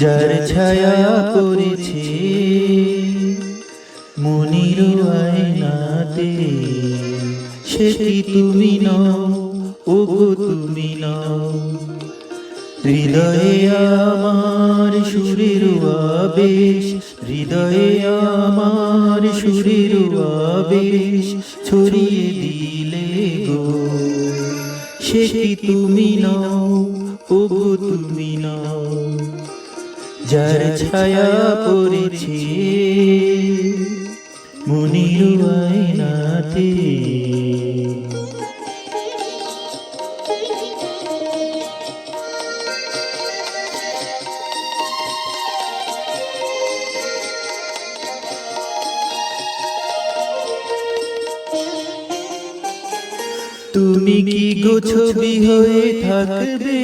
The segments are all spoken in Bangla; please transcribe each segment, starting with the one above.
যার ছায়া পড়েছে মনির আয়নাতে, সে কি তুমি নও, ওগো তুমি নও। হৃদয়ে আমার সুরের আবেশ, হৃদয়ে আমার সুরের আবেশ ছড়িয়ে দিলে গো। সে কি তুমি নও, ওগো তুমি নও। যার ছায়া পড়েছে মনির আয়নাতে। তুমি কি গো ছবি হয়ে থাকবে,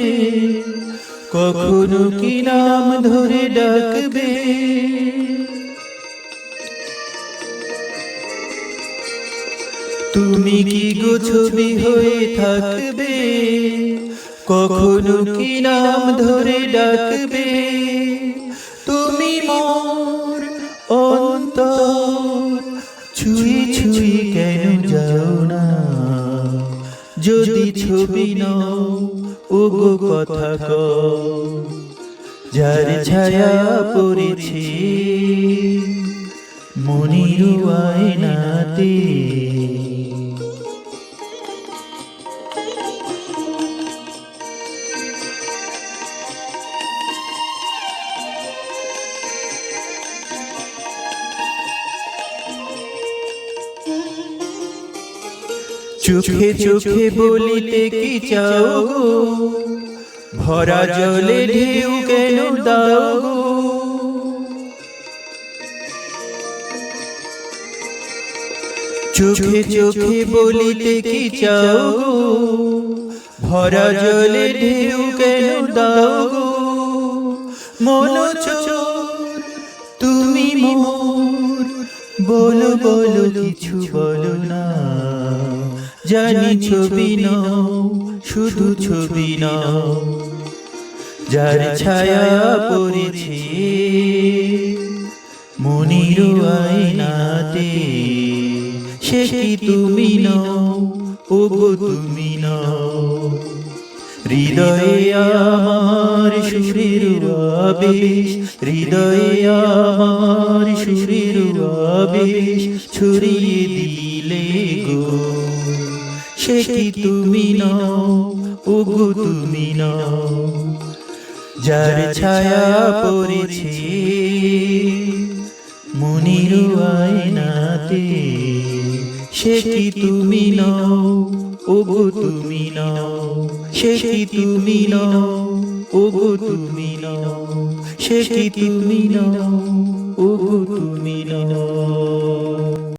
কখনো কি নাম ধরে ডাকবে। তুমি কি গো ছবি হয়ে থাকবে, কখনো কি নাম ধরে ডাকবে। তুমি মোর অন্তর ছুঁয়ে ছুঁয়ে কেন যাও না, যদি ছবি নও, ওগো কথা কও। যার ছায়া পড়েছে মনির আয়নাতে। চোখে চোখে বলিতে কি চাও গো, ভরা জলে ঢেউ কেন দাও গো। চোখে চোখে বলিতে কি চাও গো, ভরা জলে ঢেউ কেন দাও গো। মন চোর তুমি মোর, বলো বলো কিছু বলো না। জানি ছবি নও, শুধু ছবি নও। যার ছায়া পড়েছে মনির আয়নাতে, সে কি তুমি নও, ওগো তুমি নও। হৃদয়ে আমার সুরের আবেশ, হৃদয়ে আমার সুরের আবেশ ছড়িয়ে দিলে গো। সে কি তুমি নও, ওগো তুমি নও। যার ছায়া পড়েছে মনির আয়নাতে, সে কি তুমি নও, ওগো তুমি নও। সে কি তুমি নও, ওগো তুমি নও। সে কি তুমি নও, ওগো তুমি নও।